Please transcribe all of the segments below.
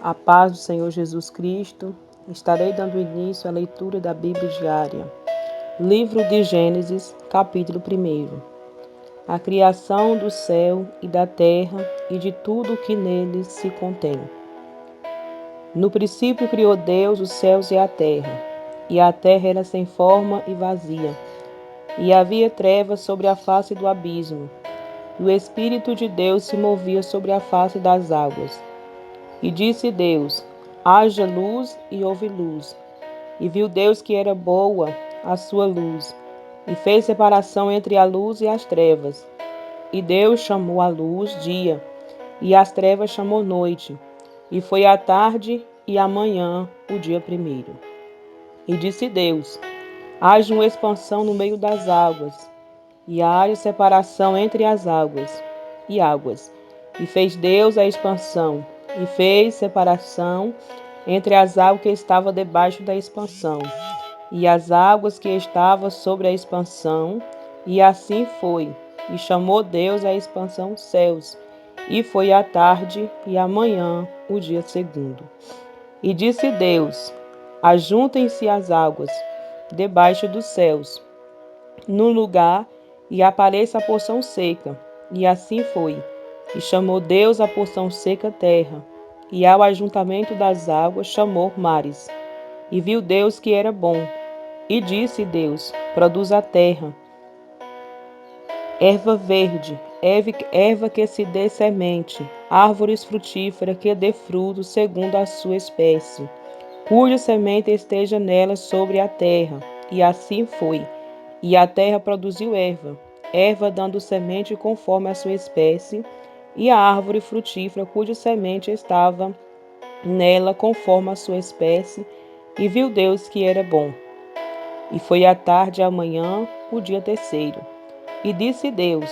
A paz do Senhor Jesus Cristo. Estarei dando início à leitura da Bíblia diária. Livro de Gênesis, capítulo 1. A criação do céu e da terra e de tudo o que neles se contém. No princípio criou Deus os céus e a terra era sem forma e vazia, e havia trevas sobre a face do abismo, e o Espírito de Deus se movia sobre a face das águas. E disse Deus: haja luz, e houve luz. E viu Deus que era boa a sua luz, e fez separação entre a luz e as trevas. E Deus chamou a luz dia, e as trevas chamou noite. E foi a tarde e a manhã o dia primeiro. E disse Deus: haja uma expansão no meio das águas, e haja separação entre as águas e águas. E fez Deus a expansão, e fez separação entre as águas que estavam debaixo da expansão, e as águas que estavam sobre a expansão. E assim foi. E chamou Deus a expansão céus. E foi a tarde e a manhã o dia segundo. E disse Deus: ajuntem-se as águas debaixo dos céus, num lugar, e apareça a porção seca. E assim foi. E chamou Deus a porção seca terra, e ao ajuntamento das águas chamou mares. E viu Deus que era bom. E disse Deus: produz a terra erva verde, erva que se dê semente, árvores frutíferas que dê fruto segundo a sua espécie, cuja semente esteja nela sobre a terra. E assim foi. E a terra produziu erva dando semente conforme a sua espécie, e a árvore frutífera cuja semente estava nela conforme a sua espécie. E viu Deus que era bom. E foi a tarde e a manhã o dia terceiro. E disse Deus: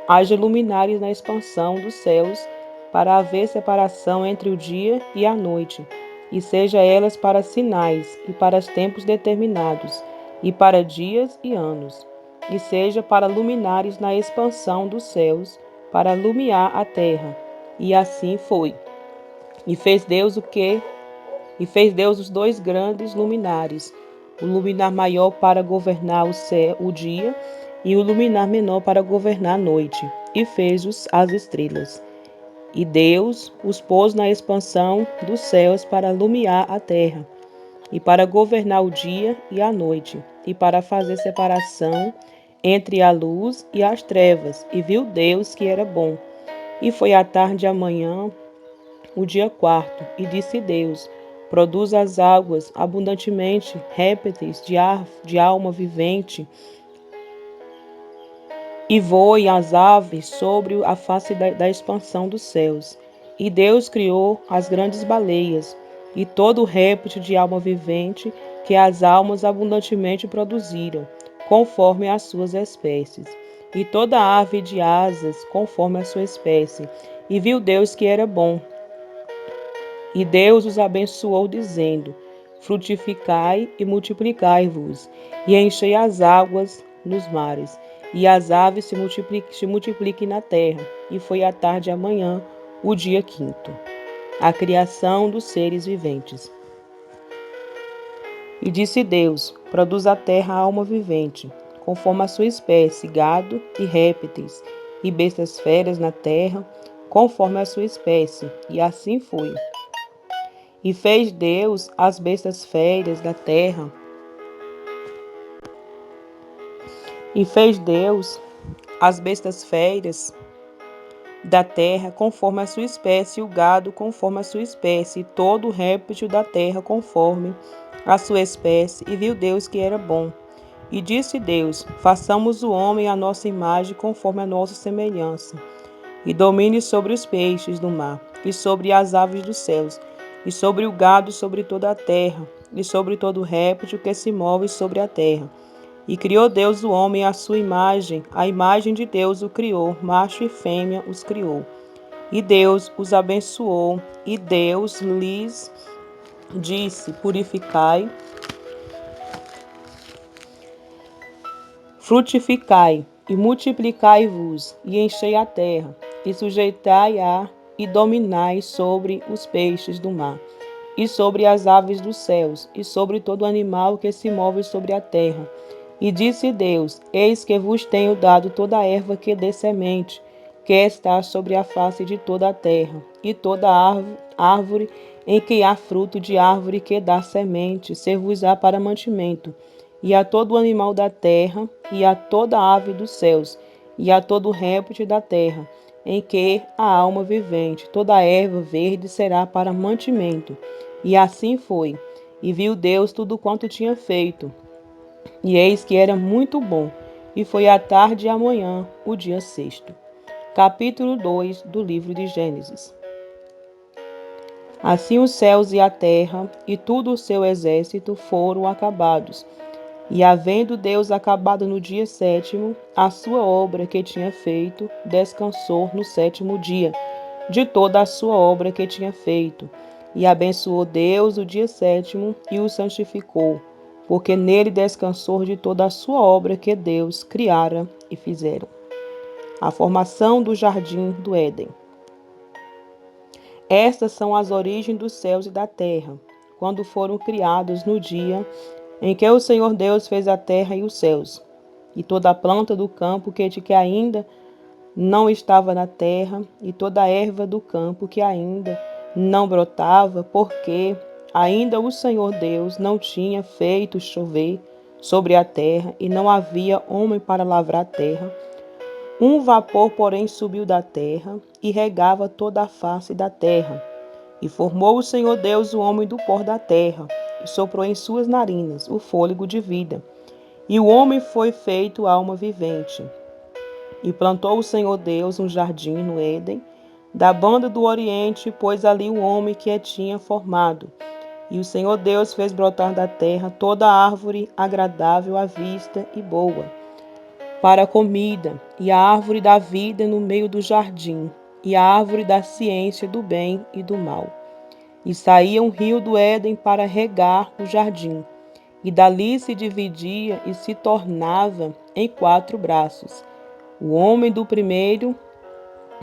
haja luminares na expansão dos céus, para haver separação entre o dia e a noite, e seja elas para sinais e para tempos determinados, e para dias e anos, e seja para luminares na expansão dos céus, para alumiar a terra. E assim foi. E fez Deus os dois grandes luminares, o luminar maior para governar o céu, o dia, e o luminar menor para governar a noite, e fez as estrelas. E Deus os pôs na expansão dos céus para alumiar a terra, e para governar o dia e a noite, e para fazer separação entre a luz e as trevas. E viu Deus que era bom. E foi a tarde e a manhã o dia quarto. E disse Deus: produz as águas abundantemente répteis de alma vivente, e voem as aves sobre a face da expansão dos céus. E Deus criou as grandes baleias, e todo réptil de alma vivente que as almas abundantemente produziram, conforme as suas espécies, e toda ave de asas, conforme a sua espécie. E viu Deus que era bom. E Deus os abençoou, dizendo: frutificai e multiplicai-vos, e enchei as águas nos mares, e as aves se multipliquem na terra. E foi a tarde e a manhã o dia quinto. A criação dos seres viventes. E disse Deus: produz a terra alma vivente, conforme a sua espécie, gado e répteis, e bestas feras na terra, conforme a sua espécie. E assim foi. E fez Deus as bestas feras da terra. E fez Deus as bestas feras da terra conforme a sua espécie, e o gado conforme a sua espécie, e todo o réptil da terra conforme a sua espécie. E viu Deus que era bom. E disse Deus: façamos o homem à nossa imagem, conforme a nossa semelhança, e domine sobre os peixes do mar, e sobre as aves dos céus, e sobre o gado, sobre toda a terra, e sobre todo réptil que se move sobre a terra. E criou Deus o homem à sua imagem, a imagem de Deus o criou, macho e fêmea os criou. E Deus os abençoou, e Deus lhes disse: purificai, frutificai, e multiplicai-vos, e enchei a terra, e sujeitai-a, e dominai sobre os peixes do mar, e sobre as aves dos céus, e sobre todo animal que se move sobre a terra. E disse Deus: Eis que vos tenho dado toda a erva que dê semente, que está sobre a face de toda a terra, e toda árvore em que há fruto de árvore que dá semente, ser-vos-á para mantimento, e a todo animal da terra, e a toda ave dos céus, e a todo réptil da terra, em que há alma vivente, toda a erva verde será para mantimento. E assim foi. E viu Deus tudo quanto tinha feito, e eis que era muito bom. E foi à tarde e à manhã, o dia sexto. Capítulo 2 do livro de Gênesis. Assim os céus e a terra, e todo o seu exército foram acabados. E havendo Deus acabado no dia sétimo a sua obra que tinha feito, descansou no sétimo dia de toda a sua obra que tinha feito. E abençoou Deus o dia sétimo e o santificou, porque nele descansou de toda a sua obra que Deus criara e fizera. A formação do jardim do Éden. Estas são as origens dos céus e da terra, quando foram criados no dia em que o Senhor Deus fez a terra e os céus, e toda a planta do campo que ainda não estava na terra, e toda a erva do campo que ainda não brotava, porque ainda o Senhor Deus não tinha feito chover sobre a terra, e não havia homem para lavrar a terra. Um vapor, porém, subiu da terra e regava toda a face da terra. E formou o Senhor Deus o homem do pó da terra, e soprou em suas narinas o fôlego de vida. E o homem foi feito alma vivente. E plantou o Senhor Deus um jardim no Éden, da banda do Oriente, pôs ali o homem que tinha formado. E o Senhor Deus fez brotar da terra toda árvore agradável à vista e boa para a comida, e a árvore da vida no meio do jardim, e a árvore da ciência do bem e do mal. E saía um rio do Éden para regar o jardim, e dali se dividia e se tornava em 4 braços. O homem do primeiro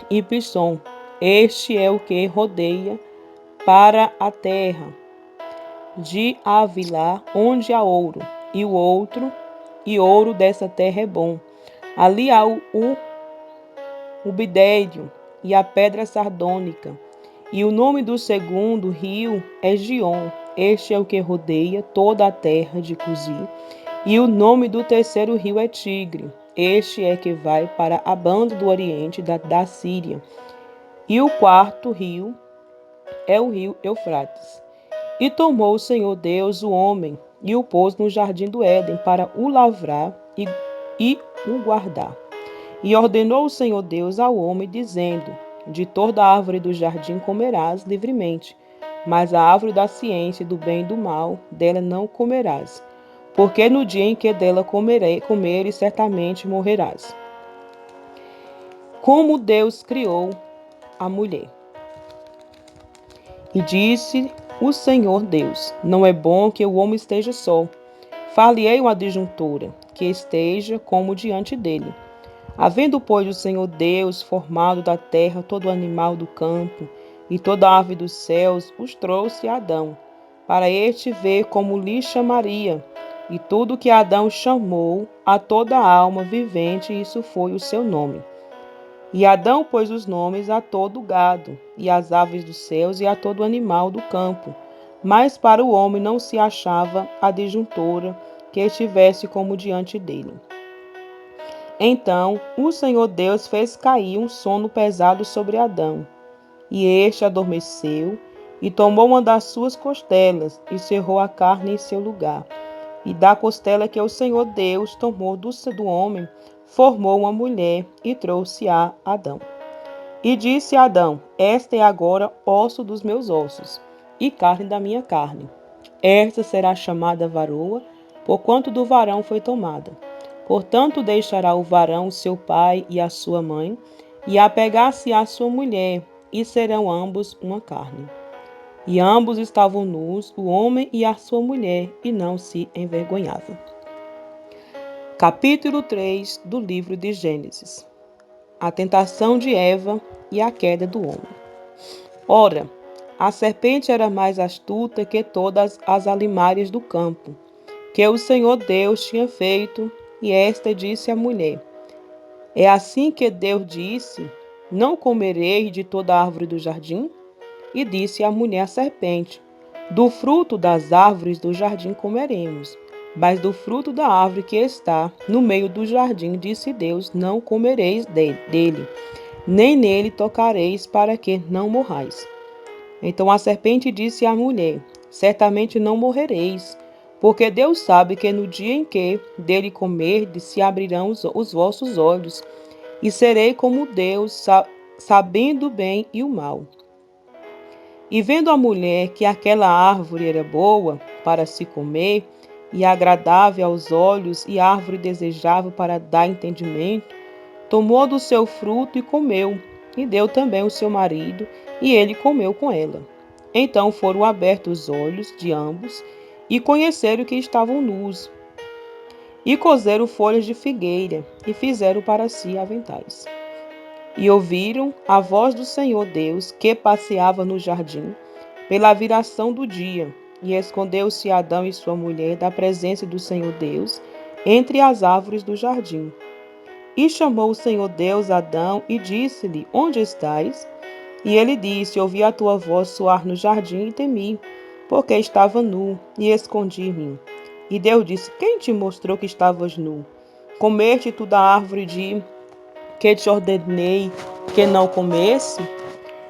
e Pisson, este é o que rodeia para a terra de Avilá, onde há ouro, e o outro, e ouro dessa terra é bom. Ali há o bidério e a pedra sardônica. E o nome do segundo rio é Gion. Este é o que rodeia toda a terra de Cusi. E o nome do terceiro rio é Tigre. Este é que vai para a banda do oriente da Síria. E o quarto rio é o rio Eufrates. E tomou o Senhor Deus o homem e o pôs no jardim do Éden para o lavrar e o guardar. E ordenou o Senhor Deus ao homem, dizendo: De toda a árvore do jardim comerás livremente, mas a árvore da ciência do bem e do mal, dela não comerás, porque no dia em que dela comeres, certamente morrerás. Como Deus criou a mulher. E disse o Senhor Deus: Não é bom que o homem esteja só. Far-lhe-ei uma adjuntora, que esteja como diante dele. Havendo, pois, o Senhor Deus formado da terra todo animal do campo e toda ave dos céus, os trouxe a Adão, para este ver como lhe chamaria. E tudo que Adão chamou a toda alma vivente, isso foi o seu nome. E Adão pôs os nomes a todo o gado, e às aves dos céus, e a todo animal do campo. Mas para o homem não se achava adjuntora que estivesse como diante dele. Então o Senhor Deus fez cair um sono pesado sobre Adão. E este adormeceu, e tomou uma das suas costelas, e cerrou a carne em seu lugar. E da costela que o Senhor Deus tomou do homem, formou uma mulher, e trouxe a Adão. E disse a Adão: Esta é agora osso dos meus ossos, e carne da minha carne. Esta será chamada varoa, porquanto do varão foi tomada. Portanto, deixará o varão seu pai e a sua mãe, e apegar-se à sua mulher, e serão ambos uma carne. E ambos estavam nus, o homem e a sua mulher, e não se envergonhavam. Capítulo 3 do livro de Gênesis. A tentação de Eva e a queda do homem. Ora, a serpente era mais astuta que todas as alimárias do campo, que o Senhor Deus tinha feito, e esta disse à mulher: É assim que Deus disse: Não comereis de toda árvore do jardim? E disse a mulher à serpente: Do fruto das árvores do jardim comeremos, mas do fruto da árvore que está no meio do jardim, disse Deus: Não comereis dele, nem nele tocareis, para que não morrais. Então a serpente disse à mulher: Certamente não morrereis, porque Deus sabe que no dia em que dele comerdes, se abrirão os vossos olhos, e serei como Deus, sabendo o bem e o mal. E vendo a mulher que aquela árvore era boa para se comer, e agradável aos olhos, e árvore desejável para dar entendimento, tomou do seu fruto e comeu, e deu também ao seu marido, e ele comeu com ela. Então foram abertos os olhos de ambos, e conheceram que estavam nus, e coseram folhas de figueira, e fizeram para si aventais. E ouviram a voz do Senhor Deus, que passeava no jardim, pela viração do dia, e escondeu-se Adão e sua mulher da presença do Senhor Deus, entre as árvores do jardim. E chamou o Senhor Deus Adão e disse-lhe: Onde estás? E ele disse: Ouvi a tua voz soar no jardim e temi, porque estava nu, e escondi-me. E Deus disse: Quem te mostrou que estavas nu? Comeste tu da árvore que te ordenei que não comesse?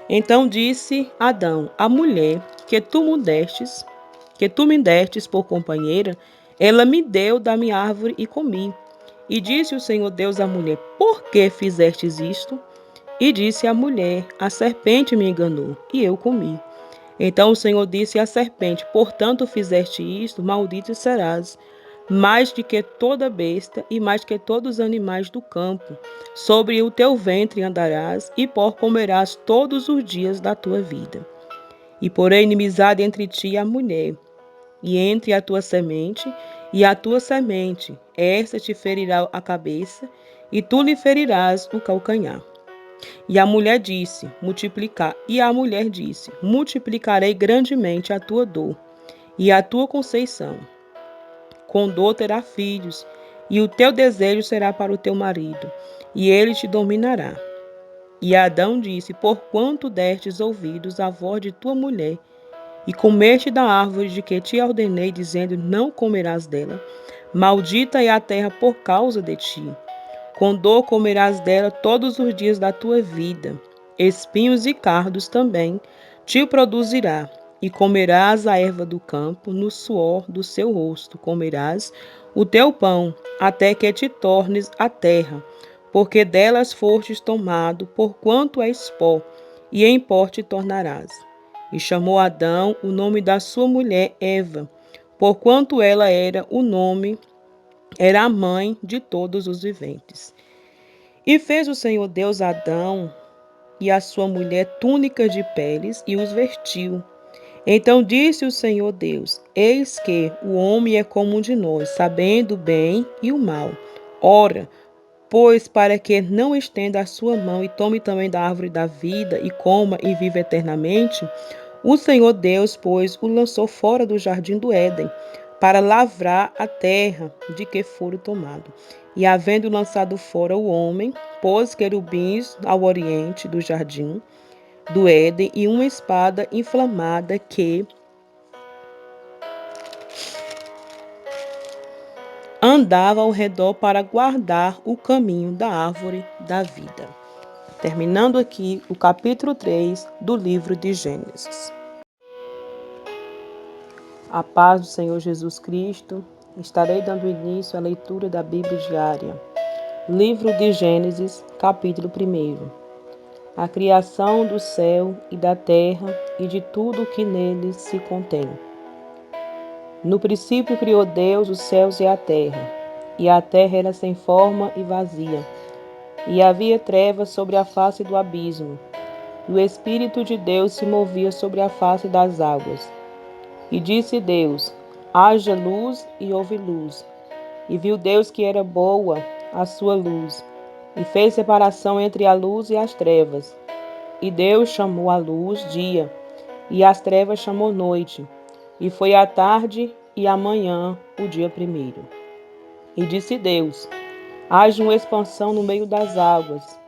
Então disse Adão: A mulher que tu me destes por companheira, ela me deu da minha árvore e comi. E disse o Senhor Deus à mulher: Por que fizestes isto? E disse a mulher: A serpente me enganou, e eu comi. Então o Senhor disse à serpente: Portanto fizeste isto, maldito serás, mais do que toda besta e mais que todos os animais do campo. Sobre o teu ventre andarás, e pó comerás todos os dias da tua vida. E porém inimizade entre ti e a mulher, e entre a tua semente e a tua semente. Esta te ferirá a cabeça, e tu lhe ferirás o calcanhar. E a mulher disse: multiplicarei grandemente a tua dor e a tua conceição. Com dor terá filhos, e o teu desejo será para o teu marido, e ele te dominará. E Adão disse: Porquanto destes ouvidos à voz de tua mulher, e comeste da árvore de que te ordenei, dizendo: Não comerás dela, maldita é a terra por causa de ti. Com dor comerás dela todos os dias da tua vida. Espinhos e cardos também te produzirá. E comerás a erva do campo, no suor do seu rosto comerás o teu pão, até que te tornes a terra, porque delas fostes tomado, porquanto és pó, e em pó te tornarás. E chamou Adão o nome da sua mulher Eva, porquanto ela era a mãe de todos os viventes. E fez o Senhor Deus Adão e a sua mulher túnicas de peles e os vestiu. Então disse o Senhor Deus: Eis que o homem é como um de nós, sabendo o bem e o mal. Ora, pois para que não estenda a sua mão e tome também da árvore da vida e coma e viva eternamente, o Senhor Deus, pois, o lançou fora do jardim do Éden, para lavrar a terra de que fora tomado. E havendo lançado fora o homem, pôs querubins ao oriente do jardim do Éden e uma espada inflamada que andava ao redor para guardar o caminho da árvore da vida. Terminando aqui o capítulo 3 do livro de Gênesis. A paz do Senhor Jesus Cristo. Estarei dando início à leitura da Bíblia diária. Livro de Gênesis, capítulo 1. A criação do céu e da terra e de tudo o que neles se contém. No princípio criou Deus os céus e a terra era sem forma e vazia, e havia trevas sobre a face do abismo, e o Espírito de Deus se movia sobre a face das águas. E disse Deus: Haja luz, e houve luz. E viu Deus que era boa a sua luz, e fez separação entre a luz e as trevas. E Deus chamou a luz dia, e as trevas chamou noite. E foi a tarde e a manhã o dia primeiro. E disse Deus: haja uma expansão no meio das águas,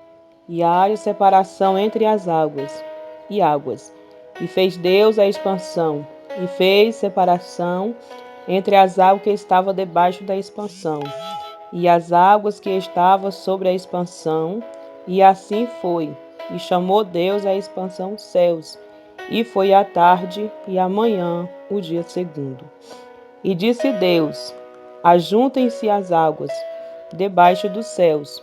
e haja separação entre as águas e águas. E fez Deus a expansão, e fez separação entre as águas que estavam debaixo da expansão, e as águas que estavam sobre a expansão, e assim foi. E chamou Deus a expansão céus, e foi a tarde e a manhã o dia segundo. E disse Deus: ajuntem-se as águas debaixo dos céus,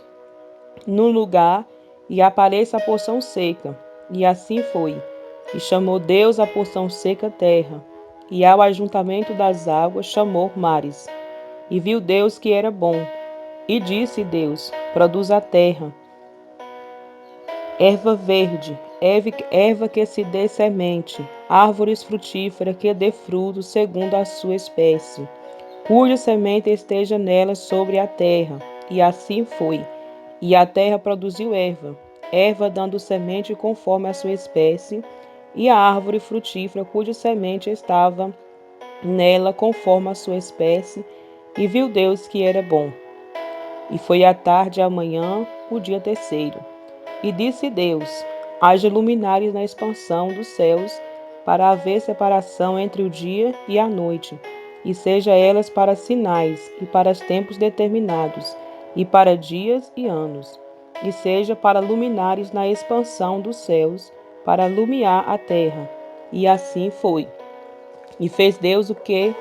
num lugar, e apareça a porção seca. E assim foi. E chamou Deus a porção seca terra, e ao ajuntamento das águas chamou mares. E viu Deus que era bom. E disse Deus: produz a terra erva verde, erva que se dê semente, árvores frutíferas que dê fruto segundo a sua espécie, cuja semente esteja nela sobre a terra. E assim foi. E a terra produziu erva, erva dando semente conforme a sua espécie, e a árvore frutífera cuja semente estava nela conforme a sua espécie. E viu Deus que era bom. E foi a tarde e a manhã o dia terceiro. E disse Deus: haja luminares na expansão dos céus, para haver separação entre o dia e a noite, e seja elas para sinais e para tempos determinados, e para dias e anos, e seja para luminares na expansão dos céus, para alumiar a terra. E assim foi. E fez Deus o que?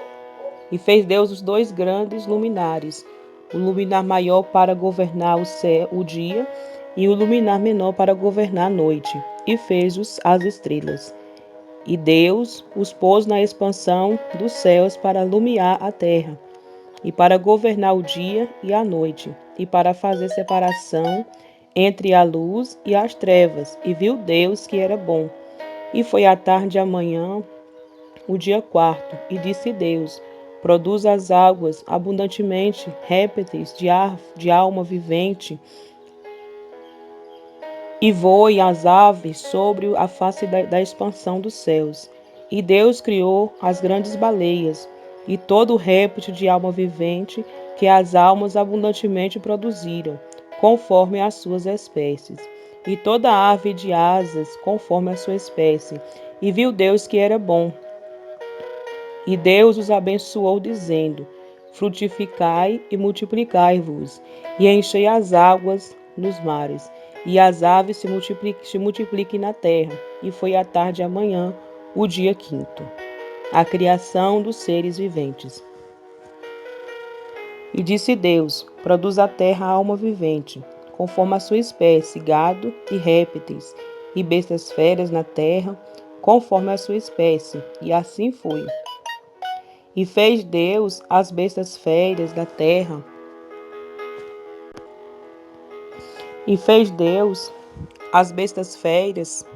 E fez Deus os dois grandes luminares, o luminar maior para governar o céu, o dia, e o luminar menor para governar a noite, e fez as estrelas. E Deus os pôs na expansão dos céus para alumiar a terra, e para governar o dia e a noite, e para fazer separação entre a luz e as trevas. E viu Deus que era bom. E foi a tarde e a manhã o dia quarto. E disse Deus: produz as águas abundantemente répteis de alma vivente, e voem as aves sobre a face da expansão dos céus. E Deus criou as grandes baleias, e todo réptil de alma vivente que as almas abundantemente produziram, conforme as suas espécies, e toda ave de asas, conforme a sua espécie. E viu Deus que era bom. E Deus os abençoou, dizendo: frutificai e multiplicai-vos, e enchei as águas nos mares, e as aves se multipliquem na terra. E foi a tarde e a manhã o dia quinto. A criação dos seres viventes. E disse Deus: produz a terra alma vivente, conforme a sua espécie, gado e répteis, e bestas feras na terra, conforme a sua espécie. E assim foi. E fez Deus as bestas férias da terra. E fez Deus as bestas férias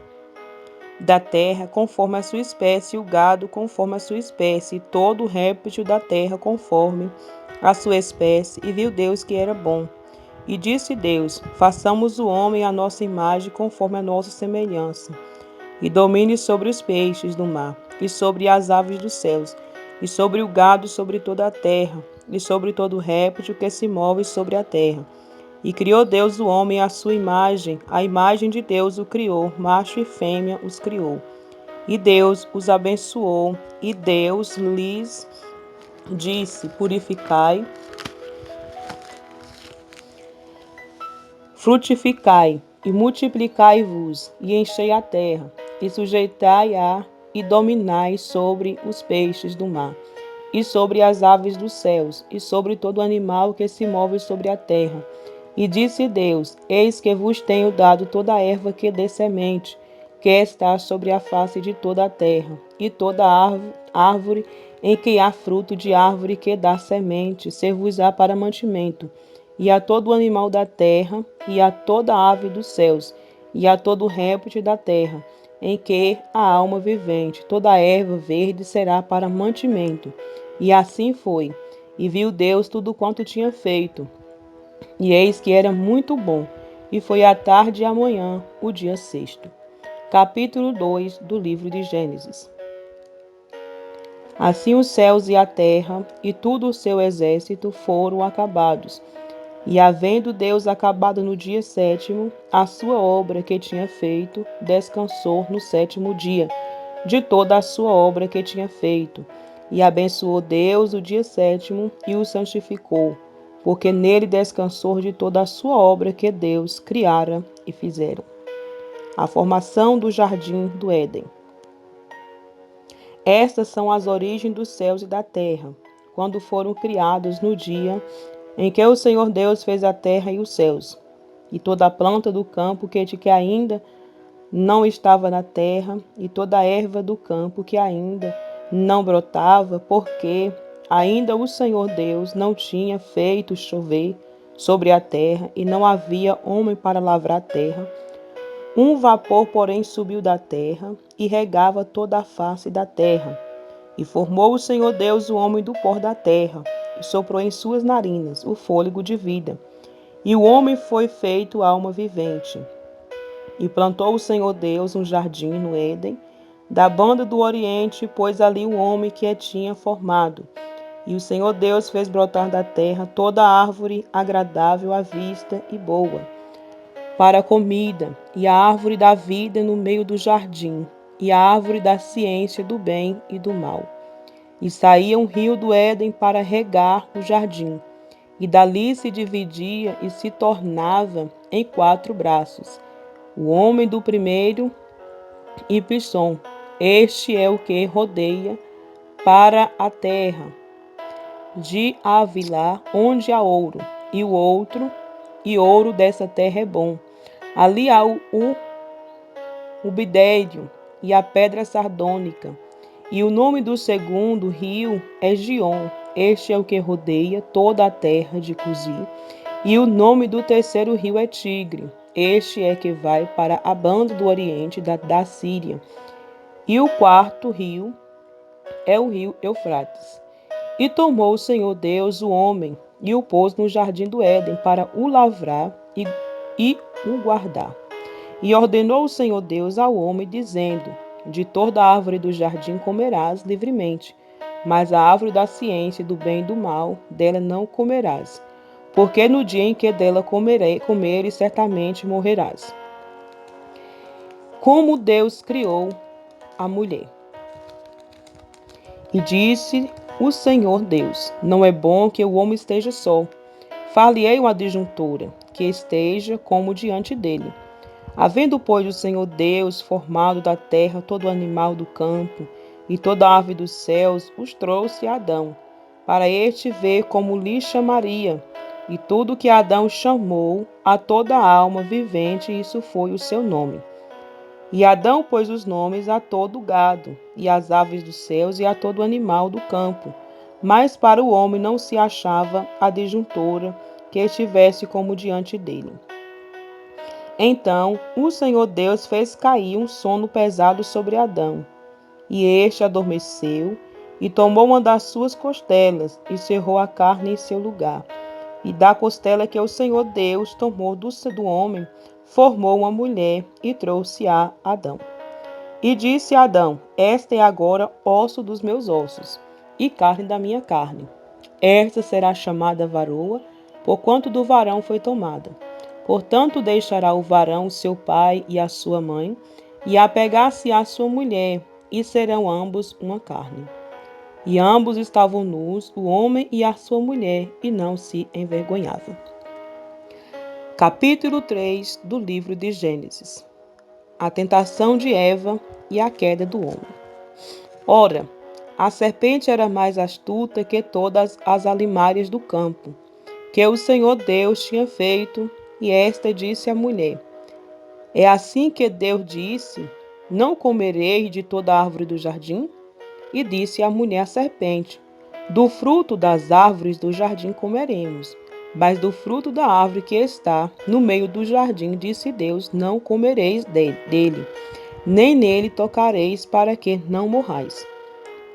da terra conforme a sua espécie, e o gado conforme a sua espécie, e todo o réptil da terra conforme a sua espécie. E viu Deus que era bom. E disse Deus: façamos o homem à nossa imagem, conforme a nossa semelhança, e domine sobre os peixes do mar, e sobre as aves dos céus, e sobre o gado, sobre toda a terra, e sobre todo réptil que se move sobre a terra. E criou Deus o homem à sua imagem, a imagem de Deus o criou, macho e fêmea os criou. E Deus os abençoou, e Deus lhes disse: purificai, frutificai, e multiplicai-vos, e enchei a terra, e sujeitai-a, e dominai sobre os peixes do mar, e sobre as aves dos céus, e sobre todo animal que se move sobre a terra. E disse Deus: eis que vos tenho dado toda a erva que dê semente, que está sobre a face de toda a terra, e toda árvore em que há fruto de árvore que dá semente, ser-vos-á para mantimento, e a todo animal da terra, e a toda ave dos céus, e a todo réptil da terra, em que a alma vivente, toda a erva verde será para mantimento. E assim foi. E viu Deus tudo quanto tinha feito, e eis que era muito bom. E foi a tarde e a manhã o dia sexto. Capítulo 2 do livro de Gênesis. Assim os céus e a terra e todo o seu exército foram acabados. E havendo Deus acabado no dia sétimo a sua obra que tinha feito, descansou no sétimo dia de toda a sua obra que tinha feito. E abençoou Deus o dia sétimo e o santificou, porque nele descansou de toda a sua obra que Deus criara e fizera. A formação do jardim do Éden. Estas são as origens dos céus e da terra, quando foram criados no dia em que o Senhor Deus fez a terra e os céus, e toda a planta do campo que ainda não estava na terra, e toda a erva do campo que ainda não brotava, porque ainda o Senhor Deus não tinha feito chover sobre a terra, e não havia homem para lavrar a terra. Um vapor, porém, subiu da terra e regava toda a face da terra. E formou o Senhor Deus o homem do pó da terra, e soprou em suas narinas o fôlego de vida. E o homem foi feito alma vivente. E plantou o Senhor Deus um jardim no Éden, da banda do Oriente, pôs ali o homem que tinha formado. E o Senhor Deus fez brotar da terra toda árvore agradável à vista e boa para a comida, e a árvore da vida no meio do jardim, e a árvore da ciência do bem e do mal. E saía um rio do Éden para regar o jardim, e dali se dividia e se tornava em 4 braços. O homem do primeiro e Pison, este é o que rodeia para a terra de Havilá, onde há ouro, e o outro, e ouro dessa terra é bom. Ali há o bidério e a pedra sardônica. E o nome do segundo rio é Gion. Este é o que rodeia toda a terra de Cusi. E o nome do terceiro rio é Tigre. Este é que vai para a banda do oriente da Síria. E o quarto rio é o rio Eufrates. E tomou o Senhor Deus o homem e o pôs no jardim do Éden para o lavrar e o guardar. E ordenou o Senhor Deus ao homem, dizendo: de toda a árvore do jardim comerás livremente, mas a árvore da ciência do bem e do mal, dela não comerás, porque no dia em que dela comeres, certamente morrerás. Como Deus criou a mulher. E disse o Senhor Deus: não é bom que o homem esteja só. Far-lhe-ei uma adjuntora, que esteja como diante dele. Havendo, pois, o Senhor Deus formado da terra todo animal do campo e toda ave dos céus, os trouxe a Adão, para este ver como lhe chamaria. E tudo que Adão chamou a toda alma vivente, isso foi o seu nome. E Adão pôs os nomes a todo o gado, e às aves dos céus, e a todo animal do campo. Mas para o homem não se achava adjuntora que estivesse como diante dele. Então o Senhor Deus fez cair um sono pesado sobre Adão. E este adormeceu, e tomou uma das suas costelas, e cerrou a carne em seu lugar. E da costela que o Senhor Deus tomou do homem, formou uma mulher, e trouxe a Adão. E disse a Adão: esta é agora osso dos meus ossos, e carne da minha carne. Esta será chamada varoa, porquanto do varão foi tomada. Portanto, deixará o varão o seu pai e a sua mãe, e apegar-se à sua mulher, e serão ambos uma carne. E ambos estavam nus, o homem e a sua mulher, e não se envergonhavam. Capítulo 3 do livro de Gênesis. A tentação de Eva e a queda do homem. Ora, a serpente era mais astuta que todas as alimárias do campo, que o Senhor Deus tinha feito, e esta disse à mulher: é assim que Deus disse: não comereis de toda a árvore do jardim? E disse a mulher à serpente: do fruto das árvores do jardim comeremos, mas do fruto da árvore que está no meio do jardim, disse Deus, não comereis dele, nem nele tocareis, para que não morrais.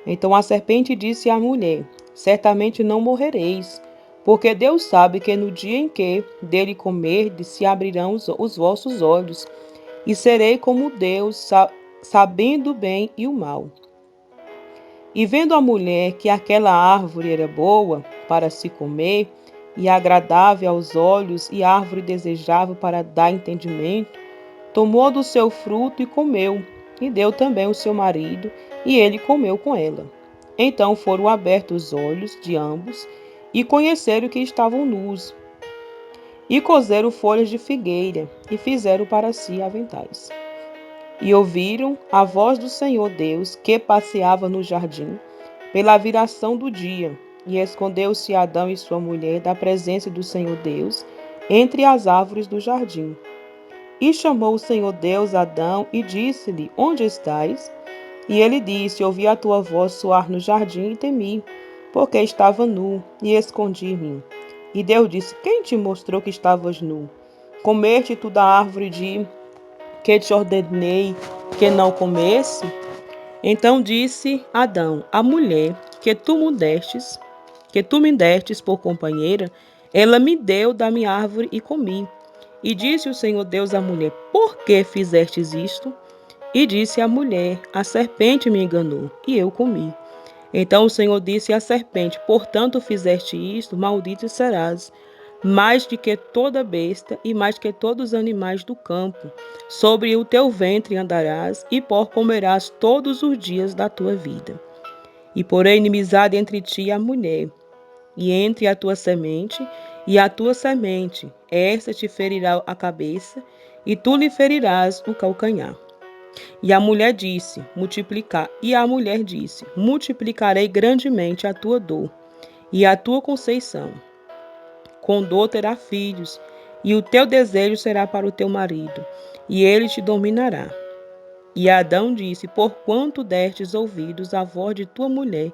Então a serpente disse à mulher: certamente não morrereis, porque Deus sabe que no dia em que dele comerdes, se abrirão os vossos olhos, e serei como Deus, sabendo o bem e o mal. E vendo a mulher que aquela árvore era boa para se comer, e agradável aos olhos, e árvore desejável para dar entendimento, tomou do seu fruto e comeu, e deu também ao seu marido, e ele comeu com ela. Então foram abertos os olhos de ambos, e conheceram que estavam nus. E coseram folhas de figueira, e fizeram para si aventais. E ouviram a voz do Senhor Deus, que passeava no jardim, pela viração do dia. E escondeu-se Adão e sua mulher da presença do Senhor Deus, entre as árvores do jardim. E chamou o Senhor Deus Adão e disse-lhe: Onde estás? E ele disse: Ouvi a tua voz soar no jardim e temi, porque estava nu, e escondi-me. E Deus disse: Quem te mostrou que estavas nu? Comeste tu da árvore de que te ordenei que não comesse? Então disse Adão: A mulher que tu me destes por companheira, ela me deu da minha árvore e comi. E disse o Senhor Deus à mulher: Por que fizestes isto? E disse a mulher: A serpente me enganou, e eu comi. Então o Senhor disse à serpente: Portanto fizeste isto, maldito serás, mais do que toda besta e mais que todos os animais do campo. Sobre o teu ventre andarás, e pó comerás todos os dias da tua vida. E porém inimizade entre ti e a mulher, e entre a tua semente e a tua semente. Esta te ferirá a cabeça, e tu lhe ferirás o calcanhar. E a mulher disse: multiplicarei grandemente a tua dor e a tua conceição. Com dor terá filhos, e o teu desejo será para o teu marido, e ele te dominará. E Adão disse: Porquanto destes ouvidos à voz de tua mulher,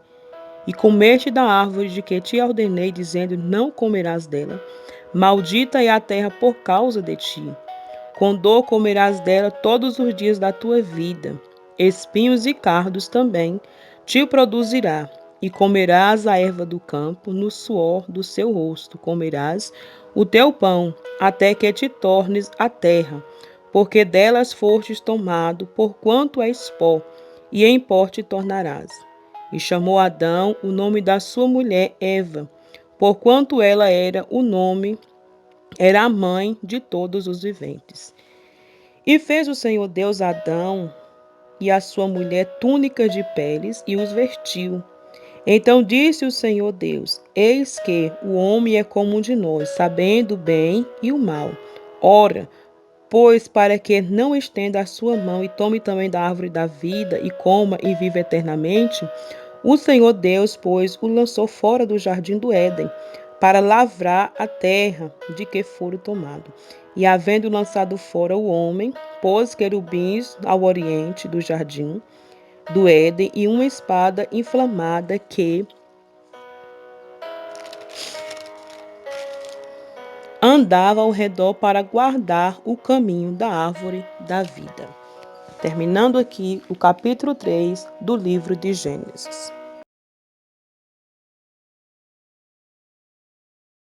e comeste da árvore de que te ordenei, dizendo: Não comerás dela, maldita é a terra por causa de ti. Com dor comerás dela todos os dias da tua vida. Espinhos e cardos também te produzirá. E comerás a erva do campo, no suor do seu rosto comerás o teu pão, até que te tornes a terra, porque delas fostes tomado, porquanto és pó, e em pó te tornarás. E chamou Adão o nome da sua mulher Eva, porquanto ela era a mãe de todos os viventes. E fez o Senhor Deus a Adão e a sua mulher túnicas de peles e os vestiu. Então disse o Senhor Deus: Eis que o homem é como um de nós, sabendo o bem e o mal. Ora, pois para que não estenda a sua mão e tome também da árvore da vida e coma e viva eternamente, o Senhor Deus, pois, o lançou fora do jardim do Éden, para lavrar a terra de que fora tomado. E havendo lançado fora o homem, pôs querubins ao oriente do jardim do Éden e uma espada inflamada que andava ao redor para guardar o caminho da árvore da vida. Terminando aqui o capítulo 3 do livro de Gênesis.